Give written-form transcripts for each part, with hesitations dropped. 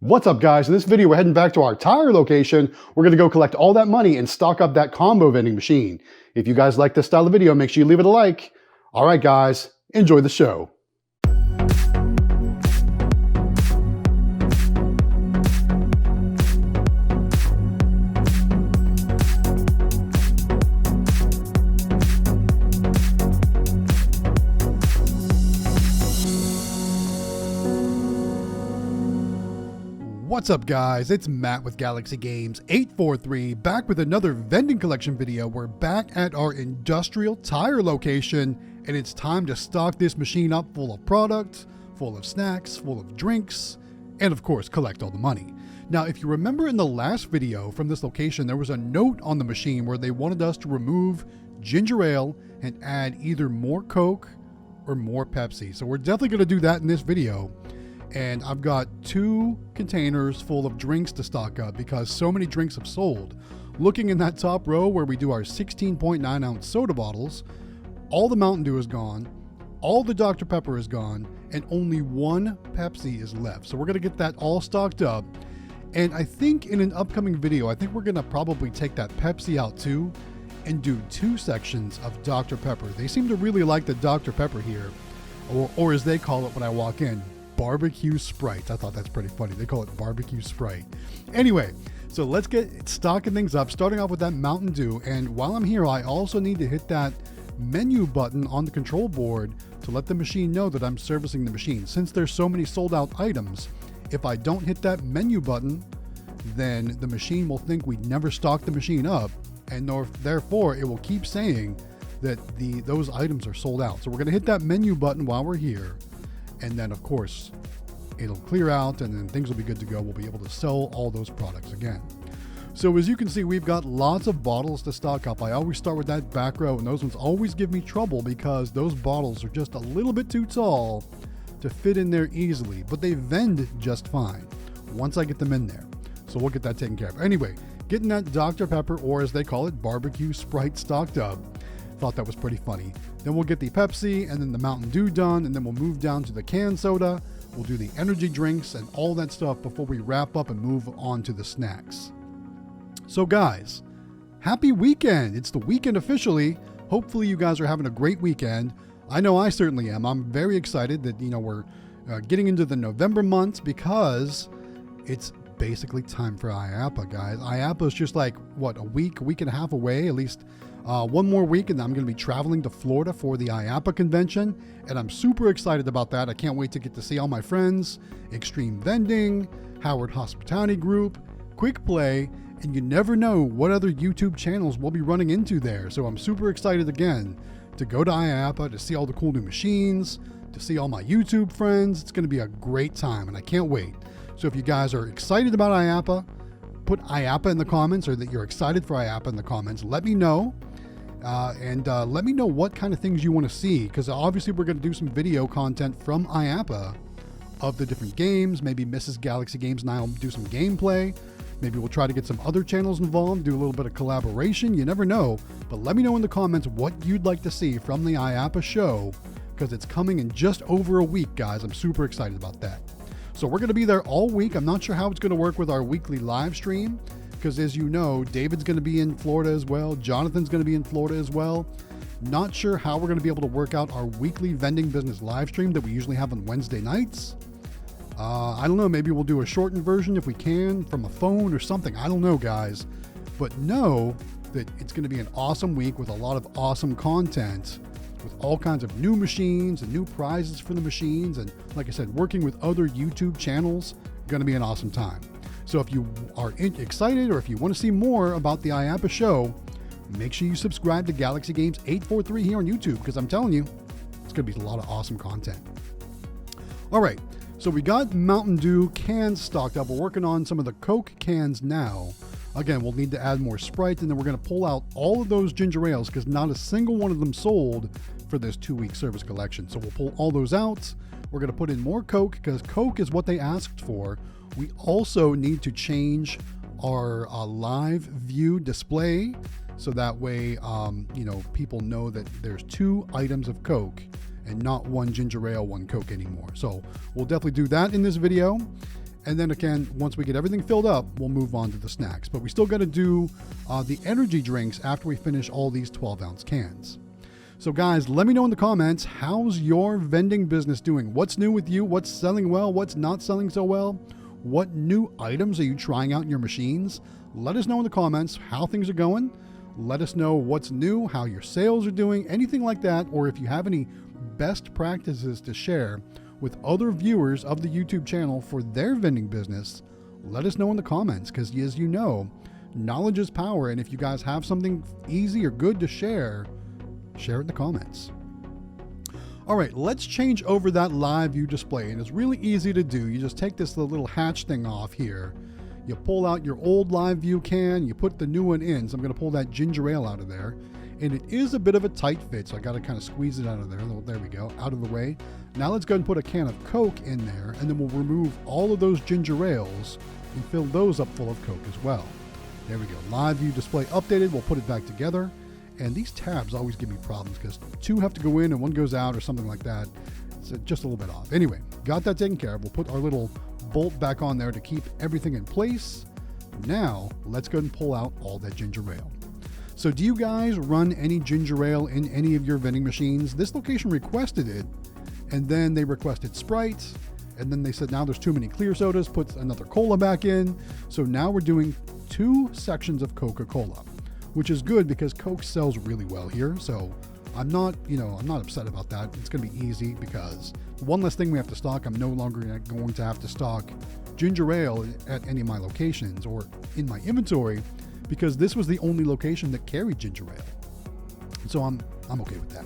What's up, guys? In this video, we're heading back to our tire location. We're gonna go collect all that money and stock up that combo vending machine. If you guys like this style of video, make sure you leave it a like. All right, guys, enjoy the show. What's up, guys? It's Matt with Galaxy Games 843, back with another vending collection video. We're back at our industrial tire location, and it's time to stock this machine up full of products, full of snacks, full of drinks, and of course, collect all the money. Now, if you remember in the last video from this location, there was a note on the machine where they wanted us to remove ginger ale and add either more Coke or more Pepsi. So we're definitely going to do that in this video. And I've got 2 containers full of drinks to stock up because so many drinks have sold. Looking in that top row where we do our 16.9 ounce soda bottles, all the Mountain Dew is gone, all the Dr. Pepper is gone, and only 1 Pepsi is left. So we're gonna get that all stocked up. And I think in an upcoming video, I think we're gonna probably take that Pepsi out too and do 2 sections of Dr. Pepper. They seem to really like the Dr. Pepper here, or as they call it when I walk in, barbecue Sprite. I thought that's pretty funny. They call it barbecue Sprite. Anyway, so let's get stocking things up, starting off with that Mountain Dew. And while I'm here, I also need to hit that menu button on the control board to let the machine know that I'm servicing the machine. Since there's so many sold out items, if I don't hit that menu button, then the machine will think we never stocked the machine up, and therefore it will keep saying that those items are sold out. So we're going to hit that menu button while we're here. And then, of course, it'll clear out and then things will be good to go. We'll be able to sell all those products again. So as you can see, we've got lots of bottles to stock up. I always start with that back row, and those ones always give me trouble because those bottles are just a little bit too tall to fit in there easily, but they vend just fine once I get them in there. So we'll get that taken care of. Anyway, getting that Dr. Pepper, or as they call it, barbecue Sprite, stocked up. Thought that was pretty funny. Then we'll get the Pepsi and then the Mountain Dew done, and then we'll move down to the canned soda. We'll do the energy drinks and all that stuff before we wrap up and move on to the snacks. So guys, happy weekend. It's the weekend officially. Hopefully you guys are having a great weekend. I know I certainly am. I'm very excited that, we're getting into the November months because it's basically time for IAAPA, guys. IAAPA is just like, what, a week and a half away, at least. 1 more week, and I'm going to be traveling to Florida for the IAAPA convention, and I'm super excited about that. I can't wait to get to see all my friends, Extreme Vending, Howard Hospitality Group, QuikPlay, and you never know what other YouTube channels we'll be running into there. So I'm super excited again to go to IAAPA, to see all the cool new machines, to see all my YouTube friends. It's going to be a great time, and I can't wait. So if you guys are excited about IAAPA, put IAAPA in the comments, or that you're excited for IAAPA in the comments. Let me know. And let me know what kind of things you want to see, because obviously we're going to do some video content from IAAPA of the different games. Maybe Mrs. Galaxy Games and I will do some gameplay. Maybe we'll try to get some other channels involved, do a little bit of collaboration. You never know. But let me know in the comments what you'd like to see from the IAAPA show, because it's coming in just over a week, guys. I'm super excited about that. So we're going to be there all week. I'm not sure how it's going to work with our weekly live stream, because as you know, David's going to be in Florida as well. Jonathan's going to be in Florida as well. Not sure how we're going to be able to work out our weekly vending business live stream that we usually have on Wednesday nights. I don't know, maybe we'll do a shortened version if we can from a phone or something. I don't know, guys. But know that it's going to be an awesome week with a lot of awesome content, with all kinds of new machines and new prizes for the machines. And like I said, working with other YouTube channels, going to be an awesome time. So if you are excited, or if you want to see more about the IAAPA show, make sure you subscribe to Galaxy Games 843 here on YouTube, because I'm telling you, it's going to be a lot of awesome content. All right, so we got Mountain Dew cans stocked up. We're working on some of the Coke cans now. Again, we'll need to add more Sprite, and then we're going to pull out all of those ginger ales, because not a single one of them sold for this 2-week service collection. So we'll pull all those out. We're going to put in more Coke, because Coke is what they asked for. We also need to change our live view display, so that way, people know that there's 2 items of Coke and not 1 ginger ale, 1 Coke anymore. So we'll definitely do that in this video. And then again, once we get everything filled up, we'll move on to the snacks. But we still got to do the energy drinks after we finish all these 12-ounce cans. So guys, let me know in the comments, how's your vending business doing? What's new with you? What's selling well? What's not selling so well? What new items are you trying out in your machines? Let us know in the comments how things are going. Let us know what's new, how your sales are doing, anything like that, or if you have any best practices to share with other viewers of the YouTube channel for their vending business. Let us know in the comments, because as you know, knowledge is power, and if you guys have something easy or good to share it in the comments. All right, let's change over that live view display, and it's really easy to do. You just take this little hatch thing off here. You pull out your old live view can, you put the new one in. So I'm going to pull that ginger ale out of there. And it is a bit of a tight fit, so I got to kind of squeeze it out of there. There we go, out of the way. Now let's go ahead and put a can of Coke in there, and then we'll remove all of those ginger ales and fill those up full of Coke as well. There we go, live view display updated. We'll put it back together. And these tabs always give me problems because two have to go in and one goes out or something like that. It's just a little bit off. Anyway, got that taken care of. We'll put our little bolt back on there to keep everything in place. Now, let's go ahead and pull out all that ginger ale. So do you guys run any ginger ale in any of your vending machines? This location requested it, and then they requested Sprite, and then they said now there's too many clear sodas, put another cola back in. So now we're doing 2 sections of Coca-Cola, which is good because Coke sells really well here. So I'm not upset about that. It's going to be easy because one less thing we have to stock. I'm no longer going to have to stock ginger ale at any of my locations or in my inventory because this was the only location that carried ginger ale. So I'm okay with that.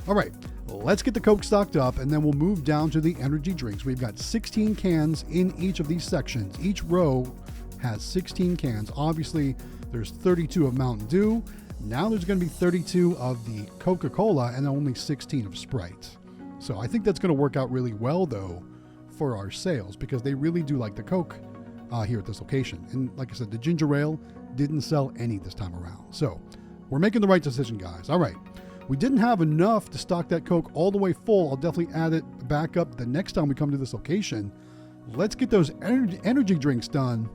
All right, let's get the Coke stocked up and then we'll move down to the energy drinks. We've got 16 cans in each of these sections. Each row has 16 cans. Obviously, there's 32 of Mountain Dew. Now there's going to be 32 of the Coca-Cola and only 16 of Sprite. So I think that's going to work out really well, though, for our sales because they really do like the Coke here at this location. And like I said, the ginger ale didn't sell any this time around. So we're making the right decision, guys. All right. We didn't have enough to stock that Coke all the way full. I'll definitely add it back up the next time we come to this location. Let's get those energy drinks done.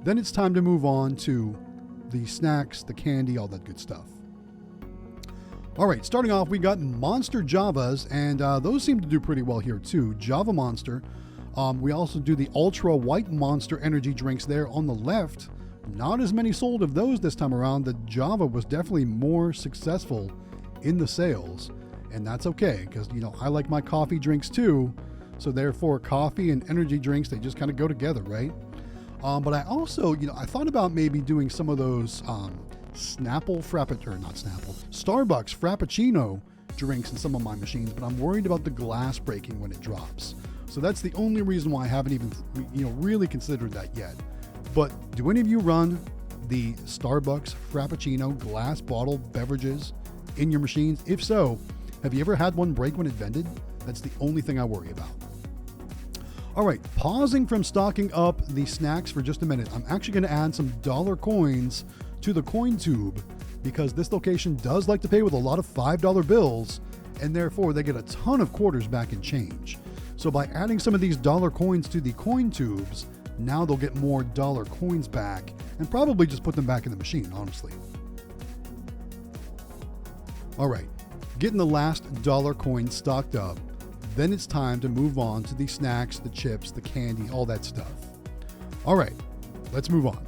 Then it's time to move on to the snacks, the candy, all that good stuff. All right, starting off, we got Monster Javas, and those seem to do pretty well here too. Java Monster. We also do the Ultra White Monster energy drinks there on the left. Not as many sold of those this time around. The Java was definitely more successful in the sales, and that's okay because, I like my coffee drinks too. So therefore, coffee and energy drinks, they just kind of go together, right? But I also, I thought about maybe doing some of those Starbucks Frappuccino drinks in some of my machines, but I'm worried about the glass breaking when it drops. So that's the only reason why I haven't even, really considered that yet. But do any of you run the Starbucks Frappuccino glass bottle beverages in your machines? If so, have you ever had one break when it vended? That's the only thing I worry about. All right, pausing from stocking up the snacks for just a minute. I'm actually going to add some dollar coins to the coin tube because this location does like to pay with a lot of $5 bills, and therefore they get a ton of quarters back in change. So by adding some of these dollar coins to the coin tubes, now they'll get more dollar coins back and probably just put them back in the machine, honestly. All right, getting the last dollar coin stocked up. Then it's time to move on to the snacks, the chips, the candy, all that stuff. All right, let's move on.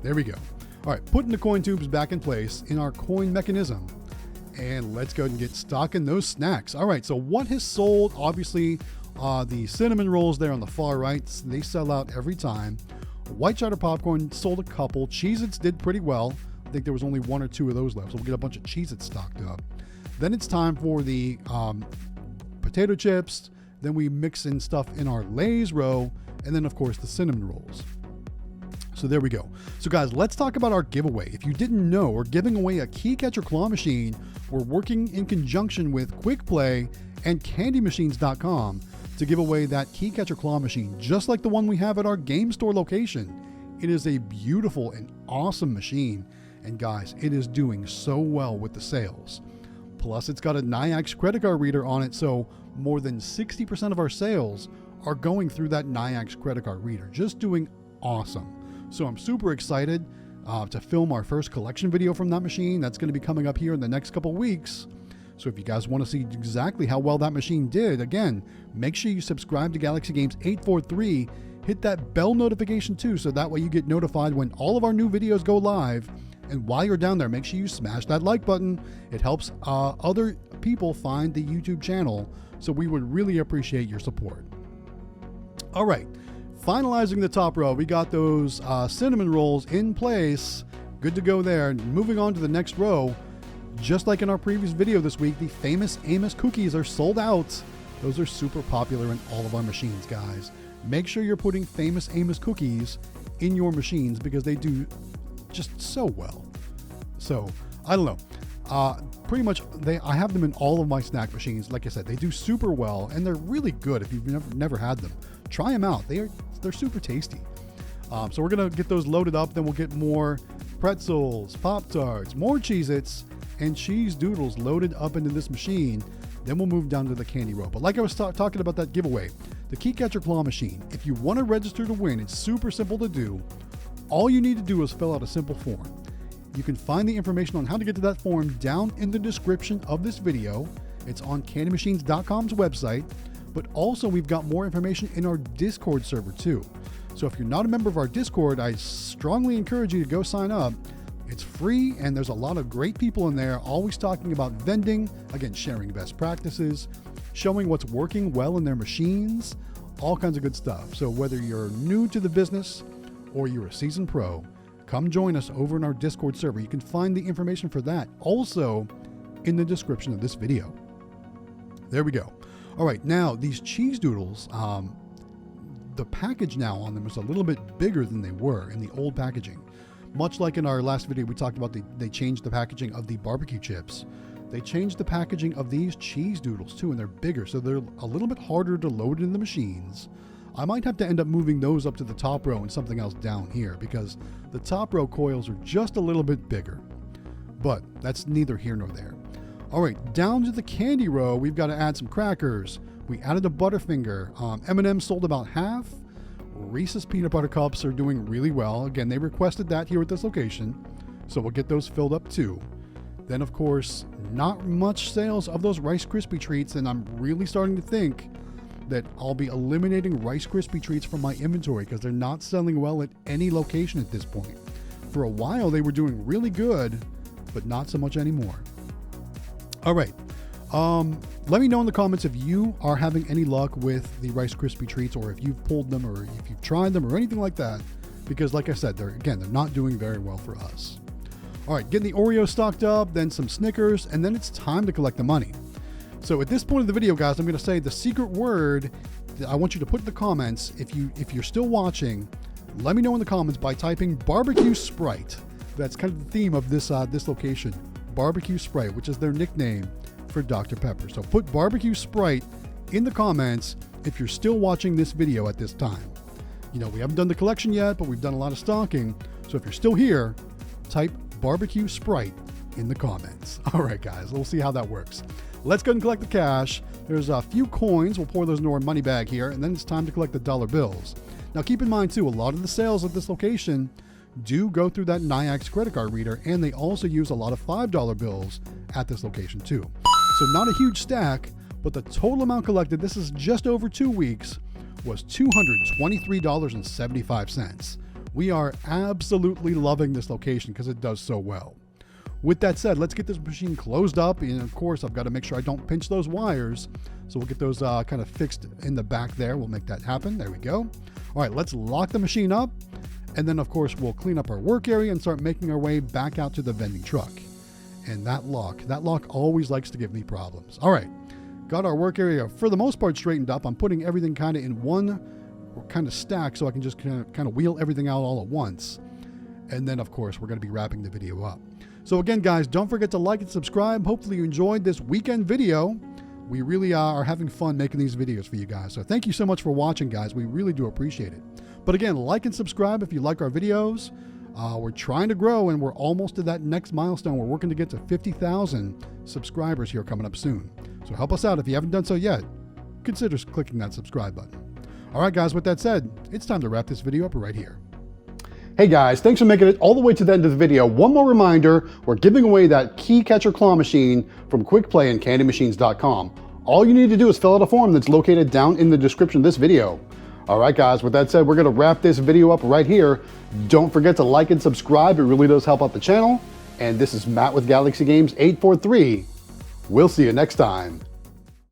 There we go. All right, putting the coin tubes back in place in our coin mechanism. And let's go ahead and get stocking those snacks. All right, so what has sold? Obviously, the cinnamon rolls there on the far right, they sell out every time. White cheddar popcorn sold a couple. Cheez-Its did pretty well. I think there was only 1 or 2 of those left, so we'll get a bunch of Cheez-Its stocked up. Then it's time for the potato chips. Then we mix in stuff in our Lay's row, and then of course the cinnamon rolls. So there we go. So guys, let's talk about our giveaway. If you didn't know, we're giving away a key catcher claw machine. We're working in conjunction with QuikPlay and CandyMachines.com to give away that key catcher claw machine, just like the one we have at our game store location. It is a beautiful and awesome machine. And guys, it is doing so well with the sales. Plus, it's got a Nayax credit card reader on it, so more than 60% of our sales are going through that Nayax credit card reader, just doing awesome. So I'm super excited to film our first collection video from that machine. That's going to be coming up here in the next couple weeks. So if you guys want to see exactly how well that machine did, again, make sure you subscribe to Galaxy Games 843. Hit that bell notification too, so that way you get notified when all of our new videos go live. And while you're down there, make sure you smash that like button. It helps other people find the YouTube channel, so we would really appreciate your support. All right, finalizing the top row, we got those cinnamon rolls in place. Good to go there. Moving on to the next row, just like in our previous video this week, the famous Amos cookies are sold out. Those are super popular in all of our machines, guys. Make sure you're putting famous Amos cookies in your machines because they do just so well. So I don't know, pretty much I have them in all of my snack machines. Like I said, they do super well and they're really good. If you've never had them, try them out. They're super tasty. So we're gonna get those loaded up, then we'll get more pretzels, Pop-Tarts, more Cheez-Its, and cheese doodles loaded up into this machine. Then we'll move down to the candy row. But like I was talking about that giveaway, the Key Catcher Claw machine, if you want to register to win, it's super simple to do. All you need to do is fill out a simple form. You can find the information on how to get to that form down in the description of this video. It's on candymachines.com's website, but also we've got more information in our Discord server too. So if you're not a member of our Discord, I strongly encourage you to go sign up. It's free and there's a lot of great people in there always talking about vending, again, sharing best practices, showing what's working well in their machines, all kinds of good stuff. So whether you're new to the business or you're a seasoned pro, come join us over in our Discord server. You can find the information for that also in the description of this video. There we go. All right, now these cheese doodles, the package now on them is a little bit bigger than they were in the old packaging. Much like in our last video, we talked about they changed the packaging of the barbecue chips. They changed the packaging of these cheese doodles too, and they're bigger, so they're a little bit harder to load in the machines. I might have to end up moving those up to the top row and something else down here because the top row coils are just a little bit bigger. But that's neither here nor there. All right, down to the candy row, we've got to add some crackers. We added a Butterfinger. M&M's sold about half. Reese's Peanut Butter Cups are doing really well. Again, they requested that here at this location, so we'll get those filled up too. Then, of course, not much sales of those Rice Krispie treats, and I'm really starting to think that I'll be eliminating Rice Krispie treats from my inventory because they're not selling well at any location at this point. For a while, they were doing really good, but not so much anymore. All right. Let me know in the comments if you are having any luck with the Rice Krispie treats, or if you've pulled them, or if you've tried them, or anything like that. Because like I said, they're not doing very well for us. All right, getting the Oreos stocked up, then some Snickers, and then it's time to collect the money. So at this point of the video, guys, I'm going to say the secret word that I want you to put in the comments. If you're still watching, let me know in the comments by typing barbecue Sprite. That's kind of the theme of this location, barbecue Sprite, which is their nickname for Dr. Pepper. So put barbecue Sprite in the comments if you're still watching this video at this time. You know, we haven't done the collection yet, but we've done a lot of stocking. So if you're still here, type barbecue Sprite in the comments. All right, guys, we'll see how that works. Let's go and collect the cash. There's a few coins. We'll pour those into our money bag here, and then it's time to collect the dollar bills. Now, keep in mind, too, a lot of the sales at this location do go through that Nayax credit card reader, and they also use a lot of $5 bills at this location, too. So not a huge stack, but the total amount collected, this is just over 2 weeks, was $223.75. We are absolutely loving this location because it does so well. With that said, let's get this machine closed up. And of course, I've got to make sure I don't pinch those wires. So we'll get those kind of fixed in the back there. We'll make that happen. There we go. All right, let's lock the machine up. And then, of course, we'll clean up our work area and start making our way back out to the vending truck. And that lock always likes to give me problems. All right, got our work area for the most part straightened up. I'm putting everything kind of in one kind of stack so I can just kind of wheel everything out all at once. And then, of course, we're going to be wrapping the video up. So again, guys, don't forget to like and subscribe. Hopefully you enjoyed this weekend video. We really are having fun making these videos for you guys. So thank you so much for watching, guys. We really do appreciate it. But again, like and subscribe if you like our videos. We're trying to grow, and we're almost to that next milestone. We're working to get to 50,000 subscribers here coming up soon. So help us out. If you haven't done so yet, consider clicking that subscribe button. All right, guys, with that said, it's time to wrap this video up right here. Hey guys, thanks for making it all the way to the end of the video. One more reminder, we're giving away that key catcher claw machine from QuikPlay and CandyMachines.com. All you need to do is fill out a form that's located down in the description of this video. All right, guys, with that said, we're gonna wrap this video up right here. Don't forget to like and subscribe. It really does help out the channel. And this is Matt with Galaxy Games 843. We'll see you next time.